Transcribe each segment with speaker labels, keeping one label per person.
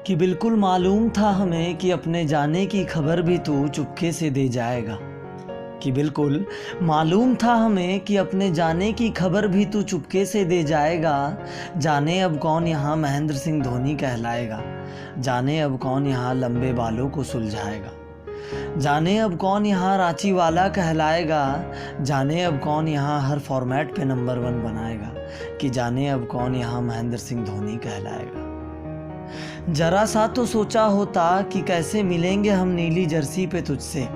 Speaker 1: कि बिल्कुल मालूम था हमें कि अपने जाने की खबर भी तू चुपके से दे जाएगा। कि बिल्कुल मालूम था हमें कि अपने जाने की खबर भी तू चुपके से दे जाएगा। जाने अब कौन यहाँ महेंद्र सिंह धोनी कहलाएगा। जाने अब कौन यहाँ लंबे बालों को सुलझाएगा। जाने अब कौन यहाँ रांची वाला कहलाएगा। जाने अब कौन यहाँ हर फॉर्मेट पे नंबर 1 बनाएगा। कि जाने अब कौन यहाँ महेंद्र सिंह धोनी कहलाएगा। जरा सा तो सोचा होता कि कैसे मिलेंगे हम नीली जर्सी पे तुझसे।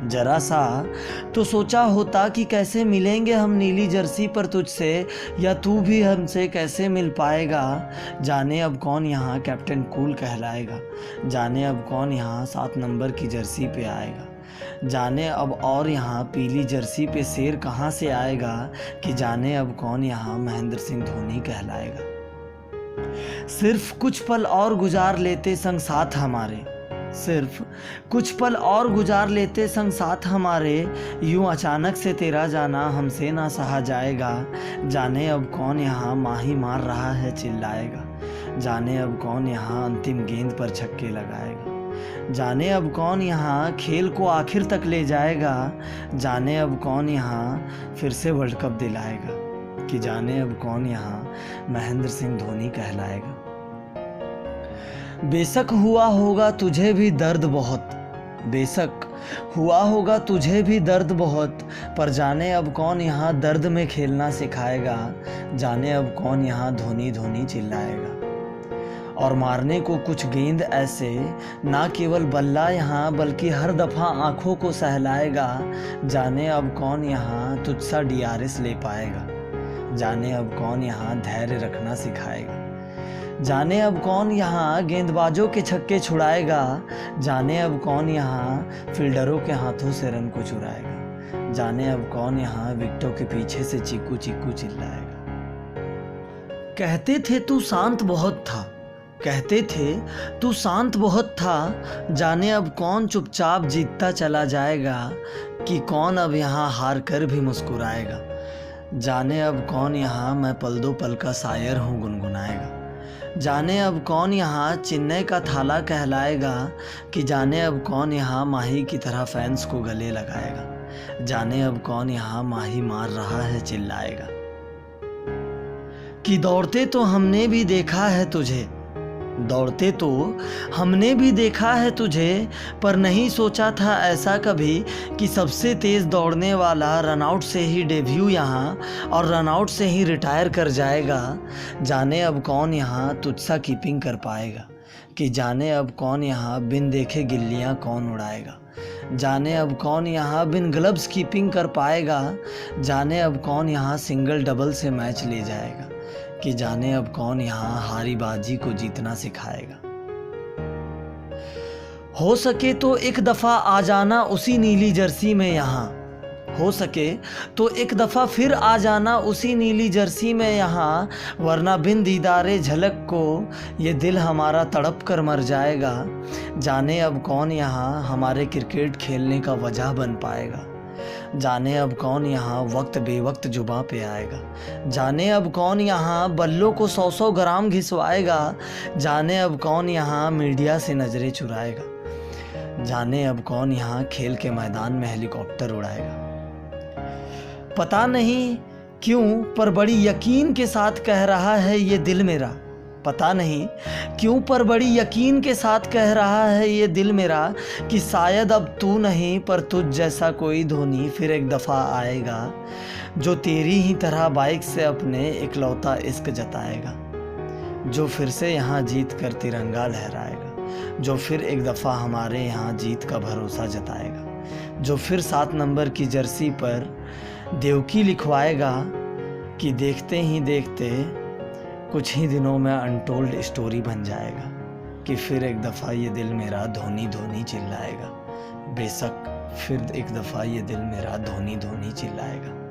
Speaker 1: जरा सा तो सोचा होता कि कैसे मिलेंगे हम नीली जर्सी पर तुझसे, या तू भी हमसे कैसे मिल पाएगा। जाने अब कौन यहाँ कैप्टन कूल कहलाएगा। जाने अब कौन यहाँ 7 नंबर की जर्सी पे आएगा। जाने अब और यहाँ पीली जर्सी पे शेर कहाँ से आएगा। कि जाने अब कौन यहाँ महेंद्र सिंह धोनी कहलाएगा। सिर्फ कुछ पल और गुजार लेते संग साथ हमारे। सिर्फ कुछ पल और गुजार लेते संग साथ हमारे। यूं अचानक से तेरा जाना हमसे ना सहा जाएगा। जाने अब कौन यहाँ माही मार रहा है चिल्लाएगा। जाने अब कौन यहाँ अंतिम गेंद पर छक्के लगाएगा। जाने अब कौन यहाँ खेल को आखिर तक ले जाएगा। जाने अब कौन यहाँ फिर से वर्ल्ड कप दिलाएगा। कि जाने अब कौन यहाँ महेंद्र सिंह धोनी कहलाएगा। बेशक हुआ होगा तुझे भी दर्द बहुत। बेशक हुआ होगा तुझे भी दर्द बहुत। पर जाने अब कौन यहाँ दर्द में खेलना सिखाएगा। जाने अब कौन यहाँ धोनी धोनी चिल्लाएगा। और मारने को कुछ गेंद ऐसे ना केवल बल्ला यहाँ बल्कि हर दफ़ा आँखों को सहलाएगा। जाने अब कौन यहाँ तुझसा DRS ले पाएगा। जाने अब कौन यहाँ धैर्य रखना सिखाएगा। जाने अब कौन यहाँ गेंदबाजों के छक्के छुड़ाएगा। जाने अब कौन यहाँ फील्डरों के हाथों से रन को चुराएगा। जाने अब कौन यहाँ विकेटों के पीछे से चीकू चीकू चिल्लाएगा। कहते थे तू शांत बहुत था। कहते थे तू शांत बहुत था। जाने अब कौन चुपचाप जीतता चला जाएगा। कि कौन अब यहाँ हार कर भी मुस्कुराएगा। जाने अब कौन यहाँ मैं पल दो पल का शायर हूँ गुनगुनाएगा। जाने अब कौन यहाँ चेन्नई का थाला कहलाएगा। कि जाने अब कौन यहाँ माही की तरह फैंस को गले लगाएगा। जाने अब कौन यहाँ माही मार रहा है चिल्लाएगा। कि दौड़ते तो हमने भी देखा है तुझे। दौड़ते तो हमने भी देखा है तुझे। पर नहीं सोचा था ऐसा कभी कि सबसे तेज़ दौड़ने वाला रनआउट से ही डेब्यू यहाँ और रनआउट से ही रिटायर कर जाएगा। जाने अब कौन यहाँ तुझसा कीपिंग कर पाएगा। कि जाने अब कौन यहाँ बिन देखे गिल्लियाँ कौन उड़ाएगा। जाने अब कौन यहाँ बिन ग्लव्स कीपिंग कर पाएगा। जाने अब कौन यहाँ सिंगल डबल से मैच ले जाएगा। कि जाने अब कौन यहाँ हारी बाजी को जीतना सिखाएगा। हो सके तो एक दफ़ा आ जाना उसी नीली जर्सी में यहाँ। हो सके तो एक दफ़ा फिर आ जाना उसी नीली जर्सी में यहाँ। वरना बिन दीदारे झलक को ये दिल हमारा तड़प कर मर जाएगा। जाने अब कौन यहाँ हमारे क्रिकेट खेलने का वजह बन पाएगा। जाने अब कौन यहाँ वक्त बेवक्त जुबां पे आएगा। जाने अब कौन यहाँ बल्लों को 100-100 ग्राम घिसवाएगा। जाने अब कौन यहाँ मीडिया से नज़रें चुराएगा। जाने अब कौन यहाँ खेल के मैदान में हेलीकॉप्टर उड़ाएगा। पता नहीं क्यों पर बड़ी यकीन के साथ कह रहा है ये दिल मेरा। पता नहीं क्यों पर बड़ी यकीन के साथ कह रहा है ये दिल मेरा। कि शायद अब तू नहीं पर तुझ जैसा कोई धोनी फिर एक दफ़ा आएगा। जो तेरी ही तरह बाइक से अपने इकलौता इश्क जताएगा। जो फिर से यहाँ जीत कर तिरंगा लहराएगा। जो फिर एक दफ़ा हमारे यहाँ जीत का भरोसा जताएगा। जो फिर 7 नंबर की जर्सी पर देवकी लिखवाएगा। कि देखते ही देखते कुछ ही दिनों में अनटोल्ड स्टोरी बन जाएगा। कि फिर एक दफ़ा ये दिल मेरा धोनी धोनी चिल्लाएगा। बेशक फिर एक दफ़ा ये दिल मेरा धोनी धोनी चिल्लाएगा।